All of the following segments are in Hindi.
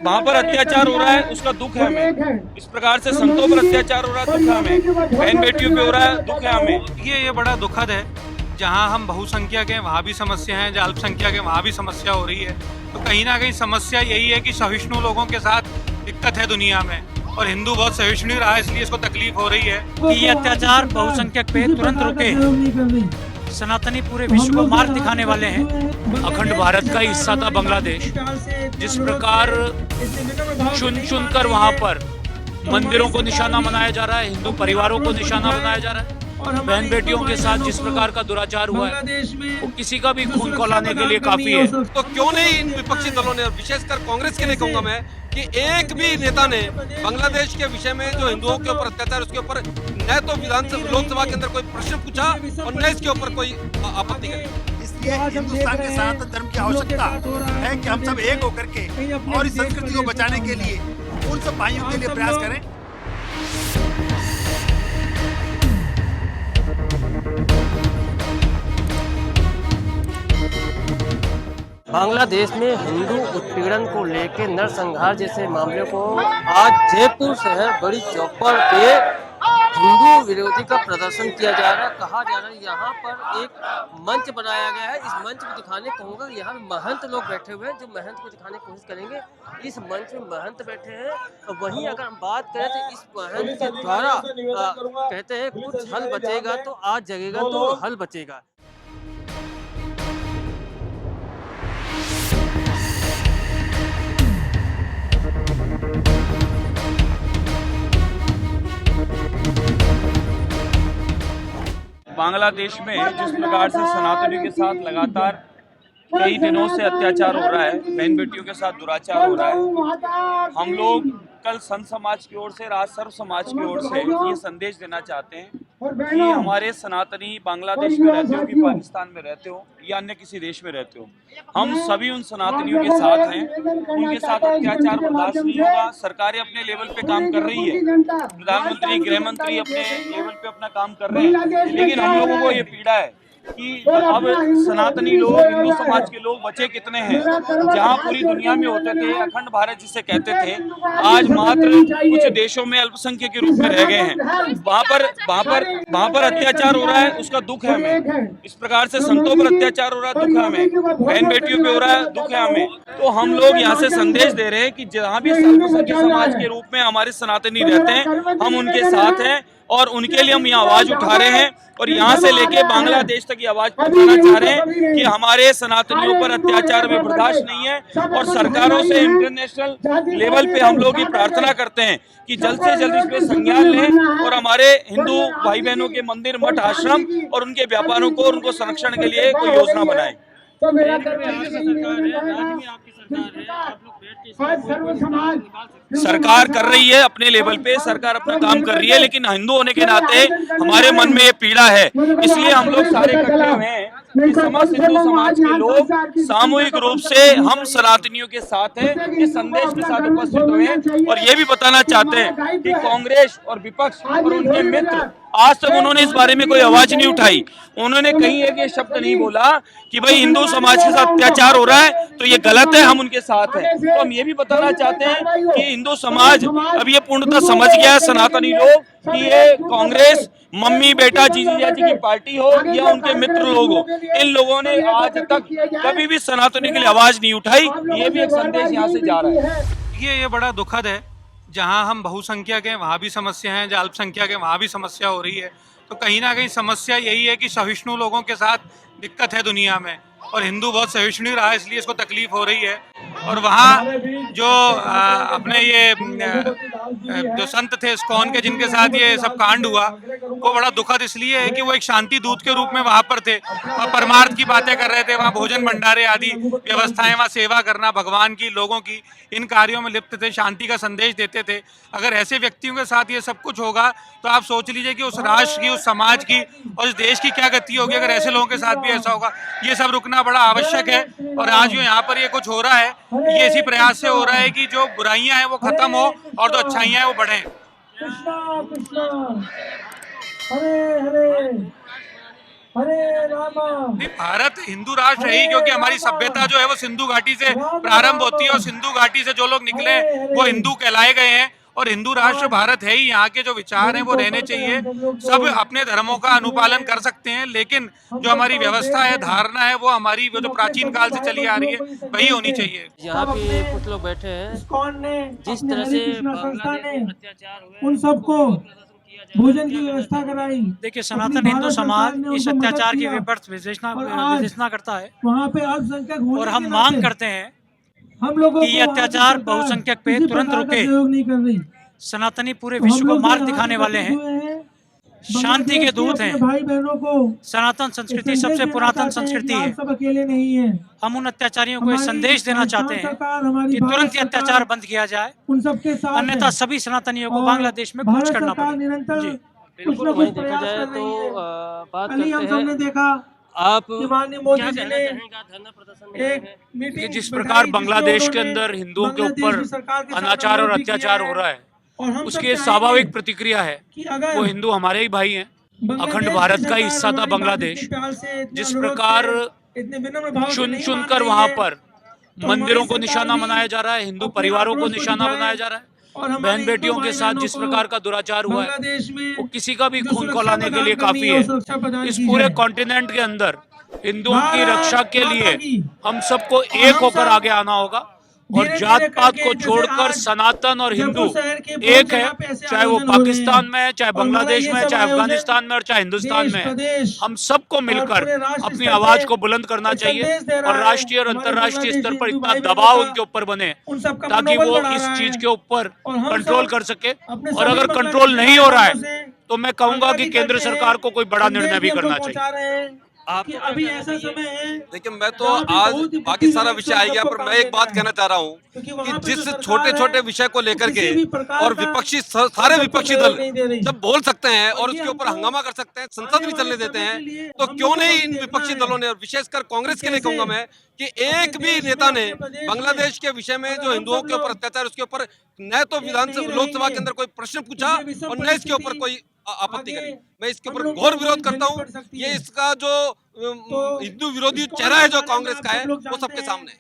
वहाँ पर अत्याचार हो रहा है, उसका दुख है हमें। इस प्रकार से संतों पर अत्याचार हो रहा है, दुख है हमें। बहन बेटियों पे हो रहा है, दुख है हमें। ये बड़ा दुखद है। जहाँ हम बहुसंख्यक हैं वहाँ भी समस्या है, जहाँ अल्पसंख्यक है वहाँ भी समस्या हो रही है। तो कहीं ना कहीं समस्या यही है कि सहिष्णु लोगों के साथ दिक्कत है दुनिया में, और हिंदू बहुत सहिष्णु रहा है, इसलिए इसको तकलीफ हो रही है कि ये अत्याचार बहुसंख्यक पे तुरंत रुके। सनातनी पूरे विश्व को मार्ग दिखाने वाले हैं। अखंड भारत का हिस्सा था बांग्लादेश। जिस प्रकार चुन चुन कर वहाँ पर मंदिरों को निशाना बनाया जा रहा है, हिंदू परिवारों को निशाना बनाया जा रहा है, बहन बेटियों के साथ जिस प्रकार का दुराचार हुआ है वो किसी का भी खून खौलाने के लिए काफी है। तो क्यों नहीं इन विपक्षी दलों ने, विशेषकर कांग्रेस के लिए कहूंगा मैं, कि एक भी नेता ने बांग्लादेश के विषय में जो हिंदुओं के ऊपर अत्याचार, उसके ऊपर न तो लोकसभा के अंदर कोई प्रश्न पूछा और न इसके ऊपर कोई आपत्ति करी। इसलिए हिंदुस्तान के सनातन धर्म की आवश्यकता है कि हम सब एक होकर के और इस संस्कृति को बचाने के लिए उन सब भाइयों के लिए प्रयास करें। बांग्लादेश में हिंदू उत्पीड़न को लेकर नरसंहार जैसे मामले को आज जयपुर शहर बड़ी चौक पर पे हिंदू विरोधी का प्रदर्शन किया जा रहा है। कहा जा रहा है यहाँ पर एक मंच बनाया गया है। इस मंच को दिखाने कहूँगा, यहाँ महंत लोग बैठे हुए हैं जो महंत को दिखाने की कोशिश करेंगे। इस मंच में महंत बैठे हैं, और वहीं अगर हम बात करें तो इस महंत के द्वारा कहते हैं कुछ हल बचेगा तो आज जगेगा तो हल बचेगा। बांग्लादेश में जिस प्रकार से सनातनियों के साथ लगातार कई दिनों से अत्याचार हो रहा है, बहन बेटियों के साथ दुराचार हो रहा है, हम लोग कल संत समाज की ओर से, राज सर्व समाज की ओर से ये संदेश देना चाहते हैं कि हमारे सनातनी बांग्लादेश में रहते हो कि पाकिस्तान में रहते हो या अन्य किसी देश में रहते हो, हम सभी उन सनातनियों के साथ हैं। उनके साथ अत्याचार बर्दाश्त नहीं होगा। सरकारें अपने लेवल पे काम कर रही है, प्रधानमंत्री, गृह मंत्री अपने लेवल पे अपना काम कर रहे हैं, लेकिन हम लोगों को ये पीड़ा है कि अब सनातनी लोग, हिंदू समाज के लोग बचे कितने हैं। जहां पूरी दुनिया में होते थे, अखंड भारत जिसे कहते थे, आज मात्र कुछ देशों में अल्पसंख्यक के रूप में रह गए हैं। वहां पर अत्याचार हो रहा है, उसका दुख है हमें। इस प्रकार से संतों पर अत्याचार हो रहा है, दुख है हमें। बहन बेटियों पे हो रहा है, दुख है हमें। तो हम लोग यहाँ से संदेश दे रहे हैं कि जहाँ भी अल्पसंख्यक समाज के रूप में हमारे सनातनी रहते हैं, हम उनके साथ हैं और उनके लिए हम यहाँ आवाज उठा रहे हैं, और यहाँ से लेके बांग्लादेश तक ये आवाज पहुंचाना चाह रहे हैं कि हमारे सनातनियों पर अत्याचार में बर्दाश्त नहीं है। और सरकारों से इंटरनेशनल लेवल पे हम लोग ये प्रार्थना करते हैं कि जल्द से जल्द इस पे संज्ञान लें और हमारे हिंदू भाई बहनों के मंदिर, मठ, आश्रम और उनके व्यापारों को, उनको संरक्षण के लिए कोई योजना बनाएं। सरकार कर रही है अपने लेवल पे, सरकार अपना काम कर रही है, लेकिन हिंदू होने के नाते हमारे मन में ये पीड़ा है। इसलिए हम लोग सारे इकट्ठे हुए हैं कि समस्त हिंदू समाज के लोग सामूहिक रूप से हम सनातनियों के साथ हैं, इस संदेश के साथ उपस्थित हुए हैं। और ये भी बताना चाहते हैं कि कांग्रेस और विपक्ष और उनके मित्र आज तक उन्होंने इस बारे में कोई आवाज नहीं उठाई। उन्होंने कहीं एक ये शब्द नहीं बोला कि भाई हिंदू समाज के साथ अत्याचार हो रहा है तो ये गलत है, हम उनके साथ हैं। तो हम ये भी बताना चाहते हैं कि हिंदू समाज अब ये पूर्णतः समझ गया है, सनातनी लोग, कि ये कांग्रेस मम्मी बेटा जीजा जी की पार्टी हो या उनके मित्र लोग हो, इन लोगों ने आज तक कभी भी सनातनी के लिए आवाज नहीं उठाई। ये भी एक संदेश यहाँ से जा रहा है। ये बड़ा दुखद है। जहाँ हम बहुसंख्यक हैं वहाँ भी समस्या है, जहाँ अल्पसंख्यक है वहाँ भी समस्या हो रही है। तो कहीं ना कहीं समस्या यही है कि सहिष्णु लोगों के साथ दिक्कत है दुनिया में, और हिंदू बहुत सहिष्णु रहा है, इसलिए इसको तकलीफ हो रही है। और वहाँ जो अपने ये जो संत थे इस्कॉन के, जिनके साथ ये सब कांड हुआ, वो बड़ा दुखद इसलिए है कि वो एक शांति दूत के रूप में वहाँ पर थे और परमार्थ की बातें कर रहे थे। वहाँ भोजन भंडारे आदि व्यवस्थाएं, वहाँ सेवा करना, भगवान की, लोगों की, इन कार्यों में लिप्त थे, शांति का संदेश देते थे। अगर ऐसे व्यक्तियों के साथ ये सब कुछ होगा तो आप सोच लीजिए कि उस राष्ट्र की, उस समाज की और उस देश की क्या गति होगी अगर ऐसे लोगों के साथ भी ऐसा होगा। ये सब रुकना बड़ा आवश्यक है। और आज जो यहाँ पर ये कुछ हो रहा है, ये इसी प्रयास से हो रहा है कि जो बुराइयां हैं वो खत्म हो और जो अच्छाइयां हैं वो बढ़ें। कृष्णा कृष्णा हरे हरे नहीं, भारत हिंदू राष्ट्र है ही क्योंकि हमारी सभ्यता जो है वो सिंधु घाटी से प्रारंभ होती है और सिंधु घाटी से जो लोग निकले वो हिंदू कहलाए गए हैं और हिंदू राष्ट्र भारत है ही। यहाँ के जो विचार हैं वो रहने चाहिए, सब अपने धर्मों का अनुपालन कर सकते हैं, लेकिन जो हमारी व्यवस्था है, धारणा है, वो हमारी वो जो प्राचीन काल से चली आ रही है वही होनी चाहिए। यहाँ पे कुछ लोग बैठे हैं, जिस तरह से अत्याचार हुए उन सबको भोजन की व्यवस्था कराई। देखिए, सनातन हिंदू समाज इस अत्याचार की विवेचना करता है वहाँ पे अल्पसंख्यक और हम मांग करते हैं हम लोगों कि ये अत्याचार बहुसंख्यक पे तुरंत रुके। नहीं कर रही। सनातनी पूरे विश्व को मार्ग दिखाने वाले हैं, शांति के दूत हैं। भाई बहनों को सनातन संस्कृति सबसे पुरातन संस्कृति है। सब अकेले नहीं है। हम उन अत्याचारियों को एक संदेश देना चाहते हैं कि तुरंत ये अत्याचार बंद किया जाए, उन सबके साथ अन्यथा सभी सनातनियों को बांग्लादेश में कूच करना पड़ेगा। जी, बिल्कुल वहीं देखा जाए तो बात करते हैं, हमने देखा आप माननीय मोदी क्या जी कहना ने चाहेंगे? धरना प्रदर्शन में कि जिस प्रकार बांग्लादेश के अंदर हिंदुओं के ऊपर अनाचार और अत्याचार हो रहा है, उसकी स्वाभाविक प्रतिक्रिया है। वो हिंदू हमारे ही भाई हैं, अखंड भारत का हिस्सा था बांग्लादेश। जिस प्रकार चुन चुन कर वहाँ पर मंदिरों को निशाना बनाया जा रहा है, हिंदू परिवारों को निशाना बनाया जा रहा है, बहन बेटियों के साथ जिस प्रकार का दुराचार हुआ है वो किसी का भी खून खौलाने के लिए काफी है। इस पूरे कॉन्टिनेंट के अंदर हिंदुओं की रक्षा के लिए हम सबको एक होकर आगे आना होगा और जात पात को छोड़कर सनातन और हिंदू एक है, चाहे वो पाकिस्तान में है, चाहे बांग्लादेश में, चाहे अफगानिस्तान में और चाहे हिंदुस्तान में है। हम सबको मिलकर अपनी आवाज को बुलंद करना चाहिए और राष्ट्रीय और अंतर्राष्ट्रीय स्तर पर इतना दबाव उनके ऊपर बने ताकि वो इस चीज के ऊपर कंट्रोल कर सके। और अगर कंट्रोल नहीं हो रहा है तो मैं कहूंगा कि केंद्र सरकार को कोई बड़ा निर्णय भी करना चाहिए। आप अभी ऐसा समय है। देखिए, मैं तो आज बाकी सारा विषय आ गया, पर मैं एक बात कहना चाह रहा हूँ कि जिस छोटे छोटे विषय को लेकर के और विपक्षी सारे विपक्षी दल जब बोल सकते हैं और उसके ऊपर हंगामा कर सकते हैं, संसद भी चलने देते हैं, तो क्यों नहीं इन विपक्षी दलों ने, और विशेषकर कांग्रेस के लिए कहूंगा मैं कि एक भी नेता ने बांग्लादेश के विषय में जो हिंदुओं के ऊपर अत्याचार, उसके ऊपर न तो लोकसभा के अंदर कोई प्रश्न पूछा और न इसके ऊपर कोई आपत्ति करी। मैं इसके ऊपर घोर विरोध करता हूँ। ये इसका जो हिंदू विरोधी चेहरा है जो कांग्रेस का है वो सबके सामने है।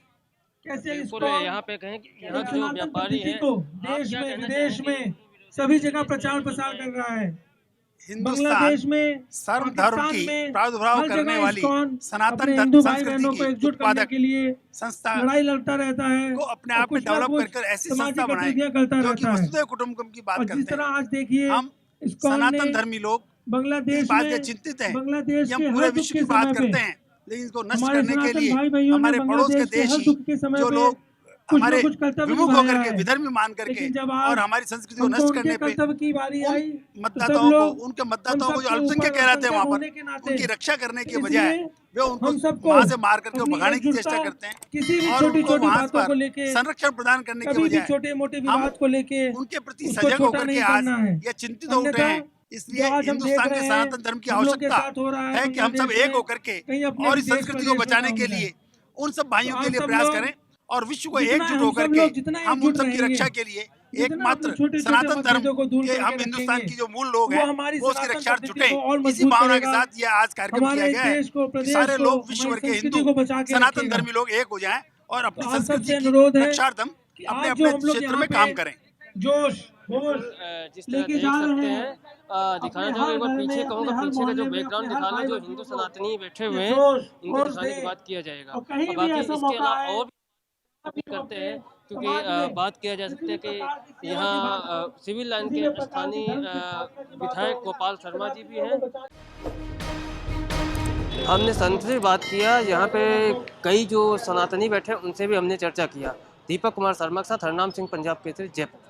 कैसे यहाँ पे कहें कि यहाँ के जो व्यापारी हैं देश में विदेश में सभी जगह प्रचार प्रसार कर रहा है। हिंदुस्तान में सर्व धर्म की प्रादुर्भाव करने वाली सनातन हिंदू धर्म भाई बहनों को संस्कृति एकजुट की करने के लिए संस्था लड़ाई लड़ता रहता है को अपने आप में डेवलप कर ऐसी संस्था बनाए जो कि वसुधैव कुटुंबकम की बात करते हैं। आज देखिए हम सनातन धर्मी लोग बांग्लादेश इस बात के चिंतित हैं कि हम पूरे विश्व की बात करते हैं, लेकिन इसको नष्ट करने के लिए हमारे पड़ोस के देश ही जो लोग हमारे विमुख होकर के विधर्मी मान करके और हमारी संस्कृति को नष्ट करने पे मतदाताओं को, उनके मतदाताओं को जो अल्पसंख्यक कहलाते हैं वहाँ पर, उनकी रक्षा करने के बजाय वे उनको वहाँ से मार करके भगाने की चेष्टा करते हैं और उनको वहाँ पर संरक्षण प्रदान करने के बजाय छोटे मोटे विवाद को लेके उनके प्रति सजग होकर के आज या चिंतित हो उठे हैं। इसलिए हिंदुस्तान के सनातन धर्म की आवश्यकता है कि हम सब एक होकर के और इस संस्कृति को बचाने के लिए उन सब भाइयों के लिए प्रयास करें और विश्व को एकजुट होकर के हम उन सब की रक्षा के लिए एकमात्र सनातन धर्म के, हम हिंदुस्तान की जो मूल लोग हैं वो उसकी रक्षा जुटे। इसी भावना के साथ यह आज कार्यक्रम किया गया है कि सारे लोग विश्व भर के हिंदू सनातन धर्मी लोग एक हो जाएं और अपनी संस्कृति की रक्षार्थम अपने अपने क्षेत्र में काम करें। जोश जिस तरह देख सकते हैं, दिखाना चाहूँगा एक बार पीछे कहूँगा, पीछे का जो बैकग्राउंड दिखा लो, जो हिंदू सनातनी बैठे हुए हैं इनको दिखाने की बात किया जाएगा। और बाकी इसके अलावा और भी करते हैं क्योंकि बात किया जा सकता है कि यहाँ सिविल लाइन के स्थानीय विधायक गोपाल शर्मा जी भी हैं। हमने संत से बात किया, यहाँ पे कई जो सनातनी बैठे उनसे भी हमने चर्चा किया। दीपक कुमार शर्मा के साथ हरनाम सिंह, पंजाब केसरी, जयपुर।